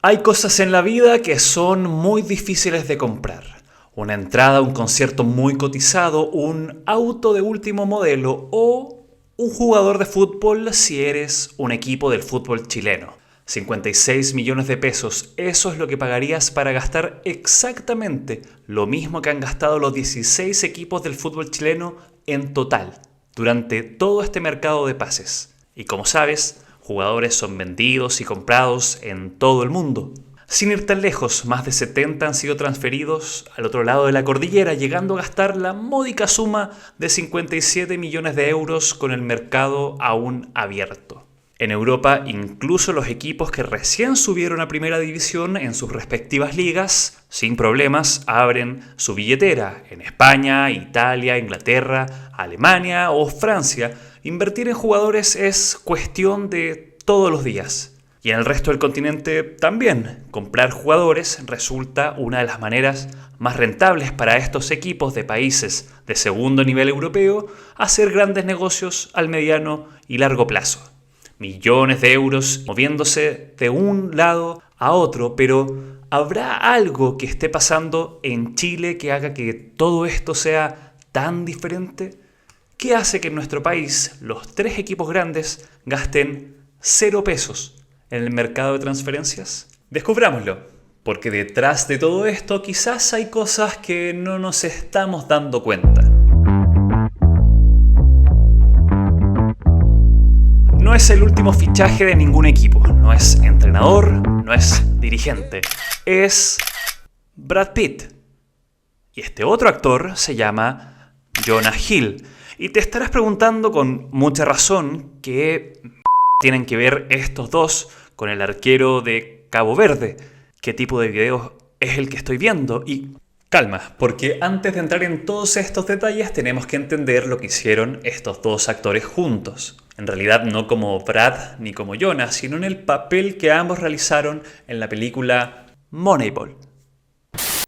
Hay cosas en la vida que son muy difíciles de comprar. Una entrada a un concierto muy cotizado, un auto de último modelo o un jugador de fútbol si eres un equipo del fútbol chileno. 56 millones de pesos, eso es lo que pagarías para gastar exactamente lo mismo que han gastado los 16 equipos del fútbol chileno en total, durante todo este mercado de pases. Y como sabes, jugadores son vendidos y comprados en todo el mundo. Sin ir tan lejos, más de 70 han sido transferidos al otro lado de la cordillera, llegando a gastar la módica suma de 57 millones de euros con el mercado aún abierto. En Europa, incluso los equipos que recién subieron a primera división en sus respectivas ligas, sin problemas, abren su billetera. En España, Italia, Inglaterra, Alemania o Francia, invertir en jugadores es cuestión de todos los días. Y en el resto del continente también. Comprar jugadores resulta una de las maneras más rentables para estos equipos de países de segundo nivel europeo hacer grandes negocios al mediano y largo plazo. Millones de euros moviéndose de un lado a otro, pero ¿habrá algo que esté pasando en Chile que haga que todo esto sea tan diferente? ¿Qué hace que en nuestro país los tres equipos grandes gasten 0 pesos en el mercado de transferencias? Descubrámoslo, porque detrás de todo esto quizás hay cosas que no nos estamos dando cuenta. No es el último fichaje de ningún equipo, no es entrenador, no es dirigente, es Brad Pitt. Y este otro actor se llama Jonah Hill. Y te estarás preguntando con mucha razón qué tienen que ver estos dos con el arquero de Cabo Verde. ¿Qué tipo de video es el que estoy viendo? Y calma, porque antes de entrar en todos estos detalles tenemos que entender lo que hicieron estos dos actores juntos. En realidad no como Brad ni como Jonah, sino en el papel que ambos realizaron en la película Moneyball.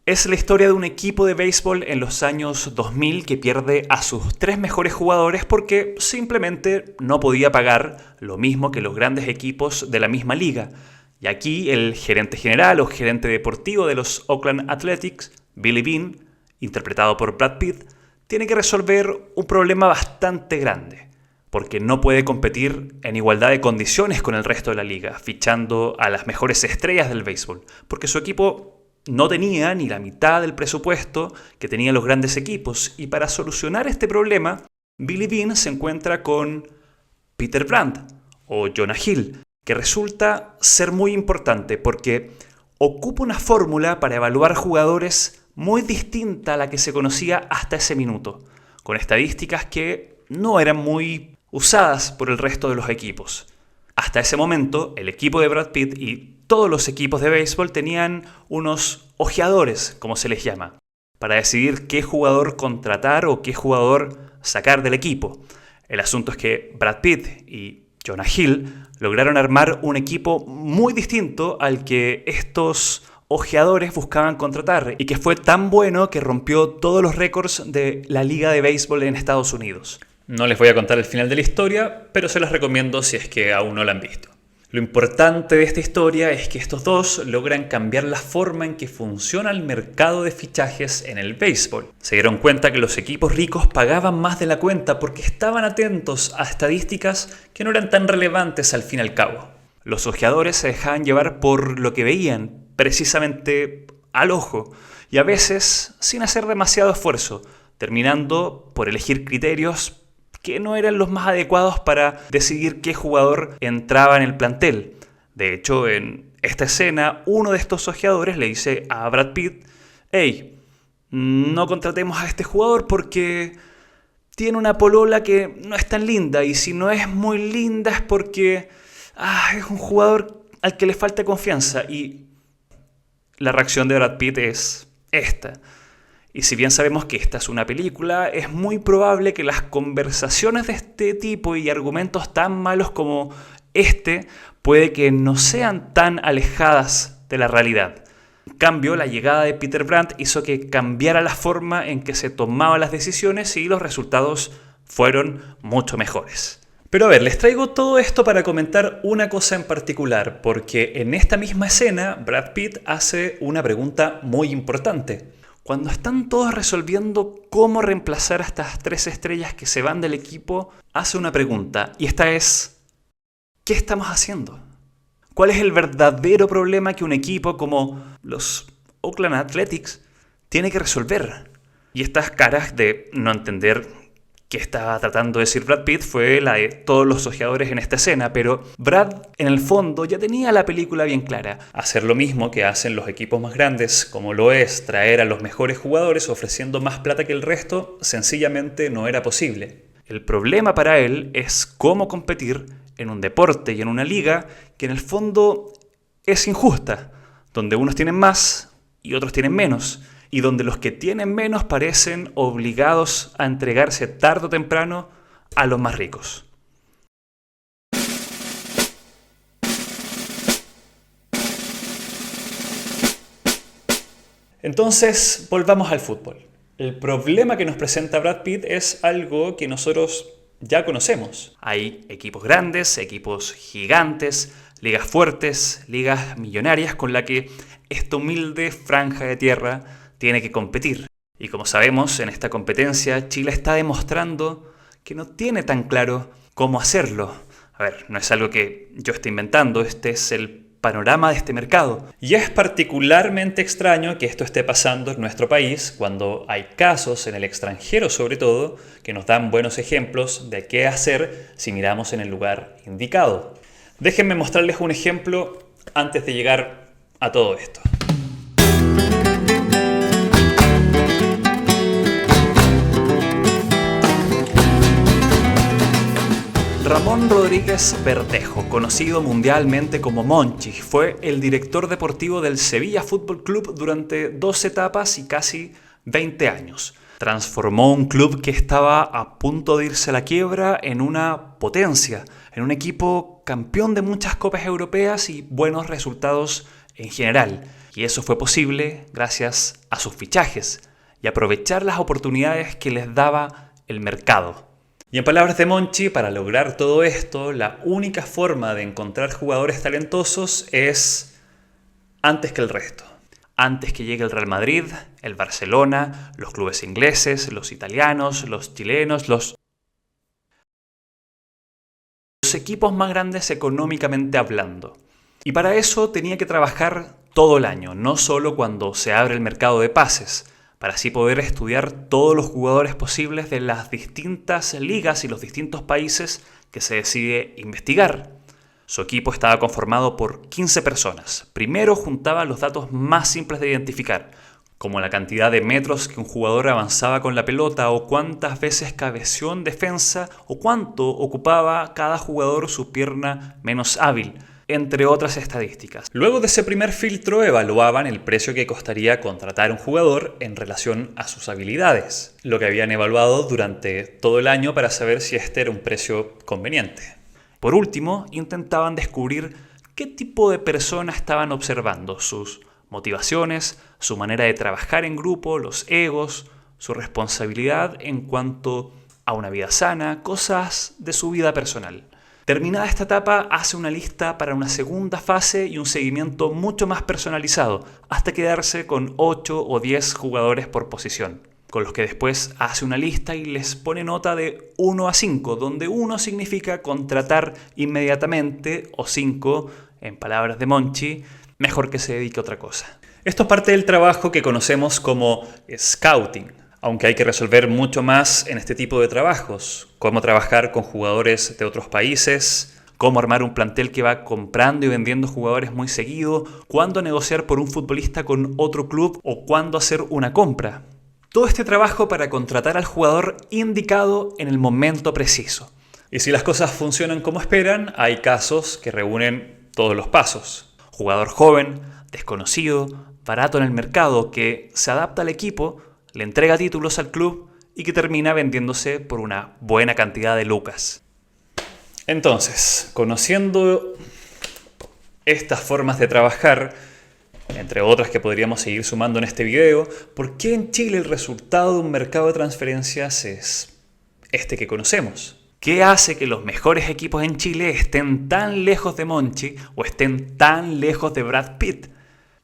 Es la historia de un equipo de béisbol en los años 2000 que pierde a sus 3 mejores jugadores porque simplemente no podía pagar lo mismo que los grandes equipos de la misma liga. Y aquí el gerente general o gerente deportivo de los Oakland Athletics, Billy Beane, interpretado por Brad Pitt, tiene que resolver un problema bastante grande, porque no puede competir en igualdad de condiciones con el resto de la liga, fichando a las mejores estrellas del béisbol, porque su equipo no tenía ni la mitad del presupuesto que tenían los grandes equipos, y para solucionar este problema, Billy Beane se encuentra con Peter Brandt, o Jonah Hill, que resulta ser muy importante porque ocupa una fórmula para evaluar jugadores muy distinta a la que se conocía hasta ese minuto, con estadísticas que no eran muy usadas por el resto de los equipos. Hasta ese momento, el equipo de Brad Pitt y todos los equipos de béisbol tenían unos ojeadores, como se les llama, para decidir qué jugador contratar o qué jugador sacar del equipo. El asunto es que Brad Pitt y Jonah Hill lograron armar un equipo muy distinto al que estos ojeadores buscaban contratar y que fue tan bueno que rompió todos los récords de la Liga de Béisbol en Estados Unidos. No les voy a contar el final de la historia, pero se las recomiendo si es que aún no la han visto. Lo importante de esta historia es que estos dos logran cambiar la forma en que funciona el mercado de fichajes en el béisbol. Se dieron cuenta que los equipos ricos pagaban más de la cuenta porque estaban atentos a estadísticas que no eran tan relevantes al fin y al cabo. Los ojeadores se dejaban llevar por lo que veían, precisamente al ojo, y a veces sin hacer demasiado esfuerzo, terminando por elegir criterios que no eran los más adecuados para decidir qué jugador entraba en el plantel. De hecho, en esta escena, uno de estos ojeadores le dice a Brad Pitt: «Hey, no contratemos a este jugador porque tiene una polola que no es tan linda, y si no es muy linda es porque es un jugador al que le falta confianza». Y la reacción de Brad Pitt es esta. Y si bien sabemos que esta es una película, es muy probable que las conversaciones de este tipo y argumentos tan malos como este puede que no sean tan alejadas de la realidad. En cambio, la llegada de Peter Brandt hizo que cambiara la forma en que se tomaban las decisiones y los resultados fueron mucho mejores. Pero a ver, les traigo todo esto para comentar una cosa en particular, porque en esta misma escena Brad Pitt hace una pregunta muy importante. Cuando están todos resolviendo cómo reemplazar a estas 3 estrellas que se van del equipo, hace una pregunta, y esta es: ¿qué estamos haciendo? ¿Cuál es el verdadero problema que un equipo como los Oakland Athletics tiene que resolver? Y estas caras de no entender qué estaba tratando de decir Brad Pitt fue la de todos los ojeadores en esta escena, pero Brad en el fondo ya tenía la película bien clara. Hacer lo mismo que hacen los equipos más grandes, como lo es traer a los mejores jugadores ofreciendo más plata que el resto, sencillamente no era posible. El problema para él es cómo competir en un deporte y en una liga que en el fondo es injusta, donde unos tienen más y otros tienen menos, y donde los que tienen menos parecen obligados a entregarse tarde o temprano a los más ricos. Entonces, volvamos al fútbol. El problema que nos presenta Brad Pitt es algo que nosotros ya conocemos. Hay equipos grandes, equipos gigantes, ligas fuertes, ligas millonarias con la que esta humilde franja de tierra tiene que competir. Y como sabemos, en esta competencia Chile está demostrando que no tiene tan claro cómo hacerlo. A ver, no es algo que yo esté inventando, este es el panorama de este mercado. Y es particularmente extraño que esto esté pasando en nuestro país cuando hay casos en el extranjero sobre todo que nos dan buenos ejemplos de qué hacer si miramos en el lugar indicado. Déjenme mostrarles un ejemplo antes de llegar a todo esto. Ramón Rodríguez Verdejo, conocido mundialmente como Monchi, fue el director deportivo del Sevilla Fútbol Club durante 2 etapas y casi 20 años. Transformó un club que estaba a punto de irse a la quiebra en una potencia, en un equipo campeón de muchas copas europeas y buenos resultados en general. Y eso fue posible gracias a sus fichajes y aprovechar las oportunidades que les daba el mercado. Y en palabras de Monchi, para lograr todo esto, la única forma de encontrar jugadores talentosos es antes que el resto. Antes que llegue el Real Madrid, el Barcelona, los clubes ingleses, los italianos, los chilenos, los equipos más grandes económicamente hablando. Y para eso tenía que trabajar todo el año, no solo cuando se abre el mercado de pases, para así poder estudiar todos los jugadores posibles de las distintas ligas y los distintos países que se decide investigar. Su equipo estaba conformado por 15 personas. Primero juntaba los datos más simples de identificar, como la cantidad de metros que un jugador avanzaba con la pelota o cuántas veces cabeció en defensa o cuánto ocupaba cada jugador su pierna menos hábil, entre otras estadísticas. Luego de ese primer filtro evaluaban el precio que costaría contratar a un jugador en relación a sus habilidades, lo que habían evaluado durante todo el año para saber si este era un precio conveniente. Por último, intentaban descubrir qué tipo de persona estaban observando, sus motivaciones, su manera de trabajar en grupo, los egos, su responsabilidad en cuanto a una vida sana, cosas de su vida personal. Terminada esta etapa, hace una lista para una segunda fase y un seguimiento mucho más personalizado, hasta quedarse con 8 o 10 jugadores por posición, con los que después hace una lista y les pone nota de 1 a 5, donde 1 significa contratar inmediatamente, o 5, en palabras de Monchi, mejor que se dedique a otra cosa. Esto es parte del trabajo que conocemos como scouting. Aunque hay que resolver mucho más en este tipo de trabajos, cómo trabajar con jugadores de otros países, cómo armar un plantel que va comprando y vendiendo jugadores muy seguido, cuándo negociar por un futbolista con otro club o cuándo hacer una compra. Todo este trabajo para contratar al jugador indicado en el momento preciso. Y si las cosas funcionan como esperan, hay casos que reúnen todos los pasos. Jugador joven, desconocido, barato en el mercado, que se adapta al equipo, le entrega títulos al club y que termina vendiéndose por una buena cantidad de lucas. Entonces, conociendo estas formas de trabajar, entre otras que podríamos seguir sumando en este video, ¿por qué en Chile el resultado de un mercado de transferencias es este que conocemos? ¿Qué hace que los mejores equipos en Chile estén tan lejos de Monchi o estén tan lejos de Brad Pitt?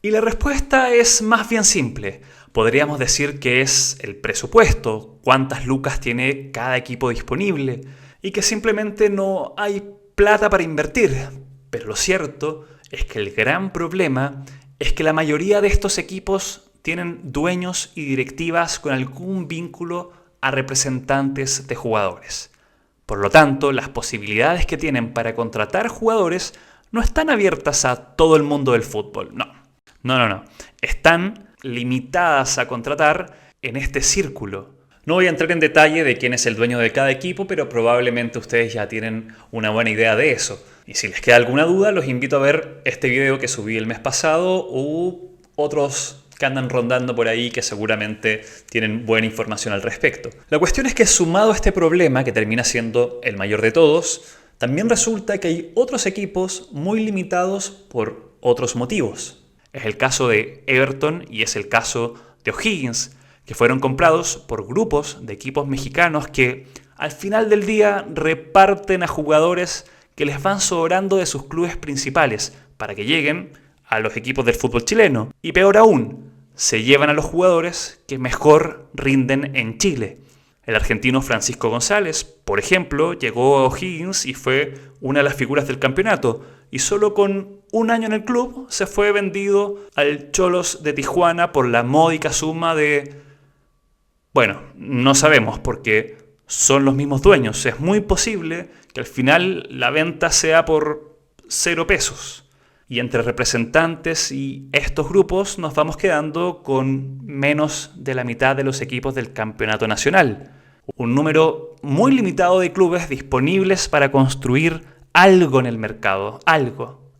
Y la respuesta es más bien simple. Podríamos decir que es el presupuesto, cuántas lucas tiene cada equipo disponible y que simplemente no hay plata para invertir. Pero lo cierto es que el gran problema es que la mayoría de estos equipos tienen dueños y directivas con algún vínculo a representantes de jugadores. Por lo tanto, las posibilidades que tienen para contratar jugadores no están abiertas a todo el mundo del fútbol, no. Están limitadas a contratar en este círculo. No voy a entrar en detalle de quién es el dueño de cada equipo, pero probablemente ustedes ya tienen una buena idea de eso. Y si les queda alguna duda, los invito a ver este video que subí el mes pasado u otros que andan rondando por ahí que seguramente tienen buena información al respecto. La cuestión es que sumado a este problema, que termina siendo el mayor de todos, también resulta que hay otros equipos muy limitados por otros motivos. Es el caso de Everton y es el caso de O'Higgins, que fueron comprados por grupos de equipos mexicanos que al final del día reparten a jugadores que les van sobrando de sus clubes principales para que lleguen a los equipos del fútbol chileno. Y peor aún, se llevan a los jugadores que mejor rinden en Chile. El argentino Francisco González, por ejemplo, llegó a O'Higgins y fue una de las figuras del campeonato. Y solo con un año en el club se fue vendido al Xolos de Tijuana por la módica suma de... Bueno, no sabemos porque son los mismos dueños. Es muy posible que al final la venta sea por 0 pesos. Y entre representantes y estos grupos nos vamos quedando con menos de la mitad de los equipos del campeonato nacional. Un número muy limitado de clubes disponibles para construir algo en el mercado. Algo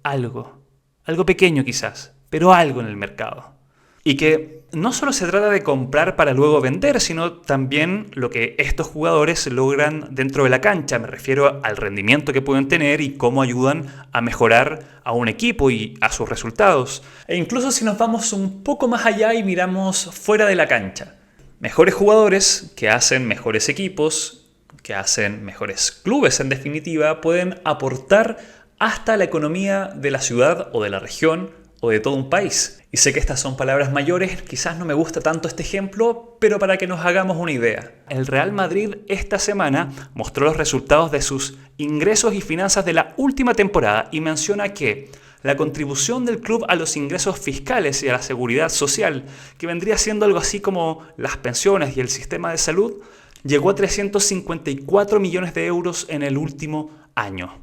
pequeño quizás, pero algo en el mercado. Y que no solo se trata de comprar para luego vender, sino también lo que estos jugadores logran dentro de la cancha. Me refiero al rendimiento que pueden tener y cómo ayudan a mejorar a un equipo y a sus resultados. E incluso si nos vamos un poco más allá y miramos fuera de la cancha. Mejores jugadores que hacen mejores equipos, que hacen mejores clubes en definitiva, pueden aportar hasta la economía de la ciudad o de la región o de todo un país. Y sé que estas son palabras mayores, quizás no me gusta tanto este ejemplo, pero para que nos hagamos una idea. El Real Madrid esta semana mostró los resultados de sus ingresos y finanzas de la última temporada y menciona que la contribución del club a los ingresos fiscales y a la seguridad social, que vendría siendo algo así como las pensiones y el sistema de salud, llegó a 354 millones de euros en el último año.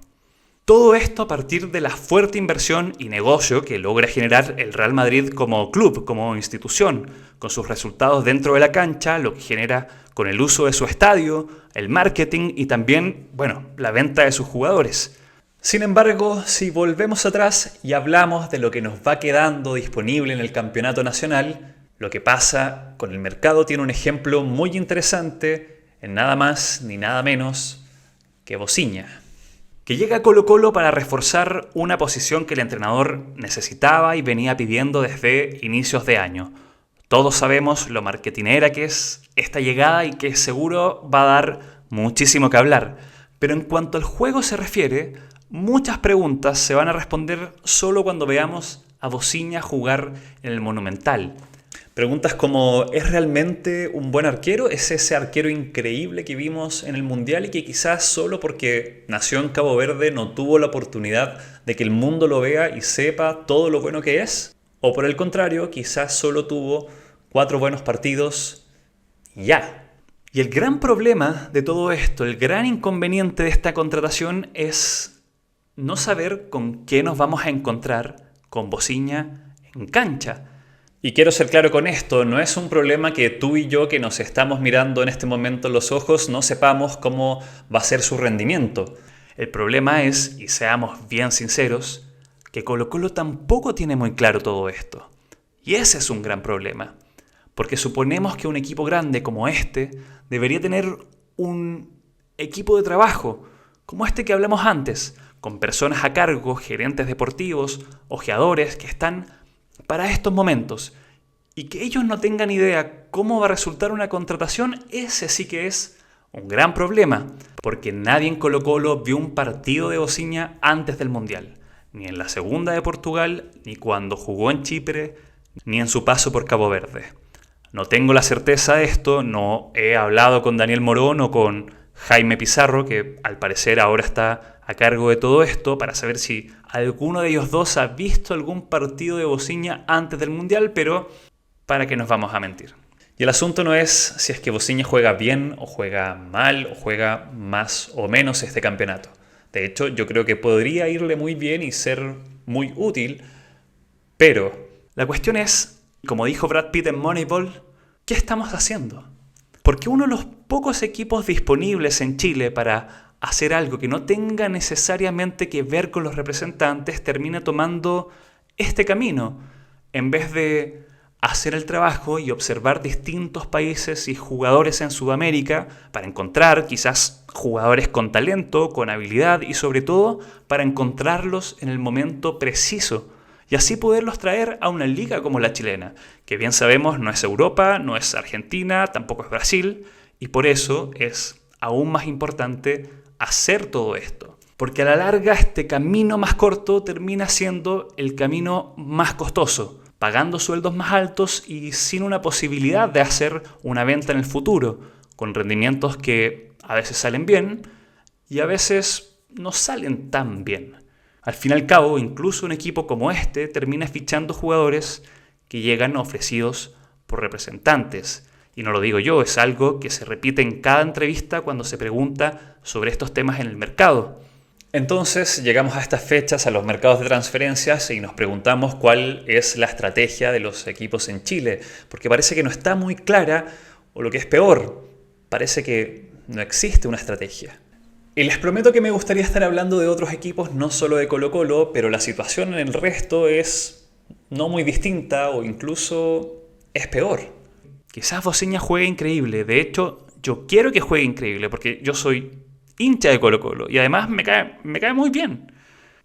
Todo esto a partir de la fuerte inversión y negocio que logra generar el Real Madrid como club, como institución, con sus resultados dentro de la cancha, lo que genera con el uso de su estadio, el marketing y también, la venta de sus jugadores. Sin embargo, si volvemos atrás y hablamos de lo que nos va quedando disponible en el campeonato nacional, lo que pasa con el mercado tiene un ejemplo muy interesante en nada más ni nada menos que Bociña, que llega a Colo-Colo para reforzar una posición que el entrenador necesitaba y venía pidiendo desde inicios de año. Todos sabemos lo marketinera que es esta llegada y que seguro va a dar muchísimo que hablar. Pero en cuanto al juego se refiere, muchas preguntas se van a responder solo cuando veamos a Bociña jugar en el Monumental. Preguntas como, ¿es realmente un buen arquero? ¿Es ese arquero increíble que vimos en el Mundial y que quizás solo porque nació en Cabo Verde no tuvo la oportunidad de que el mundo lo vea y sepa todo lo bueno que es? ¿O por el contrario, quizás solo tuvo 4 buenos partidos y ya? Y el gran problema de todo esto, el gran inconveniente de esta contratación es no saber con qué nos vamos a encontrar con Bociña en cancha. Y quiero ser claro con esto, no es un problema que tú y yo que nos estamos mirando en este momento en los ojos no sepamos cómo va a ser su rendimiento. El problema es, y seamos bien sinceros, que Colo-Colo tampoco tiene muy claro todo esto. Y ese es un gran problema, porque suponemos que un equipo grande como este debería tener un equipo de trabajo, como este que hablamos antes, con personas a cargo, gerentes deportivos, ojeadores que están para estos momentos, y que ellos no tengan idea cómo va a resultar una contratación, ese sí que es Un gran problema, porque nadie en Colo-Colo vio un partido de Bociña antes del Mundial. Ni en la segunda de Portugal, ni cuando jugó en Chipre, ni en su paso por Cabo Verde. No tengo la certeza de esto, no he hablado con Daniel Morón o con Jaime Pizarro, que al parecer ahora está a cargo de todo esto, para saber si alguno de ellos dos ha visto algún partido de Bociña antes del Mundial, pero ¿para qué nos vamos a mentir? Y el asunto no es si es que Bociña juega bien o juega mal o juega más o menos este campeonato. De hecho, yo creo que podría irle muy bien y ser muy útil, pero la cuestión es, como dijo Brad Pitt en Moneyball, ¿qué estamos haciendo? Porque uno de los pocos equipos disponibles en Chile para hacer algo que no tenga necesariamente que ver con los representantes termina tomando este camino, en vez de hacer el trabajo y observar distintos países y jugadores en Sudamérica para encontrar quizás jugadores con talento, con habilidad y sobre todo para encontrarlos en el momento preciso y así poderlos traer a una liga como la chilena, que bien sabemos no es Europa, no es Argentina, tampoco es Brasil y por eso es aún más importante hacer todo esto. Porque a la larga este camino más corto termina siendo el camino más costoso, pagando sueldos más altos y sin una posibilidad de hacer una venta en el futuro, con rendimientos que a veces salen bien y a veces no salen tan bien. Al fin y al cabo, incluso un equipo como este termina fichando jugadores que llegan ofrecidos por representantes. Y no lo digo yo, es algo que se repite en cada entrevista cuando se pregunta sobre estos temas en el mercado. Entonces llegamos a estas fechas, a los mercados de transferencias y nos preguntamos cuál es la estrategia de los equipos en Chile, porque parece que no está muy clara, o lo que es peor, parece que no existe una estrategia. Y les prometo que me gustaría estar hablando de otros equipos, no solo de Colo-Colo, pero la situación en el resto es no muy distinta o incluso es peor. Quizás Bociña juegue increíble, de hecho yo quiero que juegue increíble porque yo soy hincha de Colo-Colo y además me cae muy bien.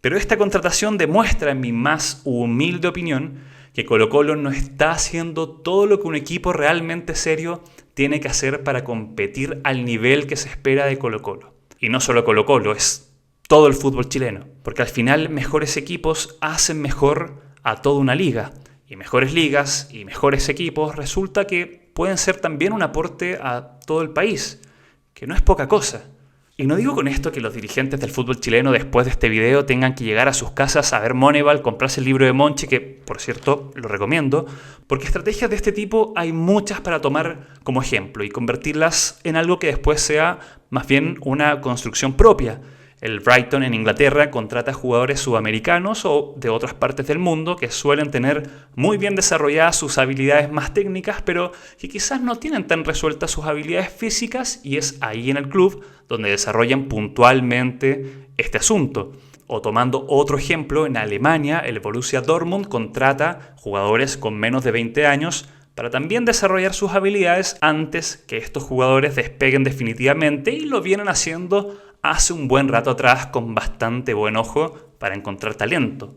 Pero esta contratación demuestra, en mi más humilde opinión, que Colo-Colo no está haciendo todo lo que un equipo realmente serio tiene que hacer para competir al nivel que se espera de Colo-Colo. Y no solo Colo-Colo, es todo el fútbol chileno. Porque al final mejores equipos hacen mejor a toda una liga. Y mejores ligas y mejores equipos resulta que pueden ser también un aporte a todo el país, que no es poca cosa. Y no digo con esto que los dirigentes del fútbol chileno después de este video tengan que llegar a sus casas a ver Moneyball, comprarse el libro de Monchi, que por cierto lo recomiendo, porque estrategias de este tipo hay muchas para tomar como ejemplo y convertirlas en algo que después sea más bien una construcción propia. El Brighton en Inglaterra contrata jugadores sudamericanos o de otras partes del mundo que suelen tener muy bien desarrolladas sus habilidades más técnicas, pero que quizás no tienen tan resueltas sus habilidades físicas y es ahí en el club donde desarrollan puntualmente este asunto. O tomando otro ejemplo, en Alemania el Borussia Dortmund contrata jugadores con menos de 20 años para también desarrollar sus habilidades antes que estos jugadores despeguen definitivamente y lo vienen haciendo hace un buen rato atrás con bastante buen ojo para encontrar talento.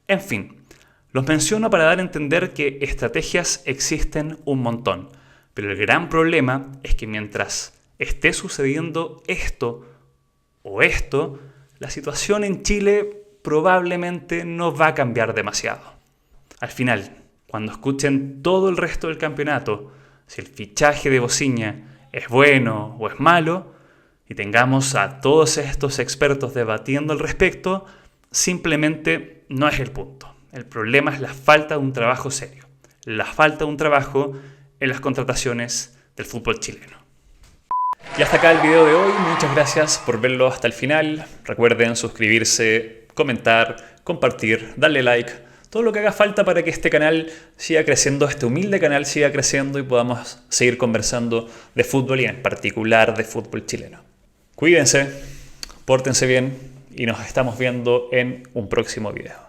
En fin, los menciono para dar a entender que estrategias existen un montón, pero el gran problema es que mientras esté sucediendo esto o esto, la situación en Chile probablemente no va a cambiar demasiado. Al final, cuando escuchen todo el resto del campeonato, si el fichaje de Bociña es bueno o es malo, y tengamos a todos estos expertos debatiendo al respecto, simplemente no es el punto. El problema es la falta de un trabajo serio, la falta de un trabajo en las contrataciones del fútbol chileno. Y hasta acá el video de hoy, muchas gracias por verlo hasta el final. Recuerden suscribirse, comentar, compartir, darle like, todo lo que haga falta para que este canal siga creciendo, este humilde canal siga creciendo y podamos seguir conversando de fútbol y en particular de fútbol chileno. Cuídense, pórtense bien y nos estamos viendo en un próximo video.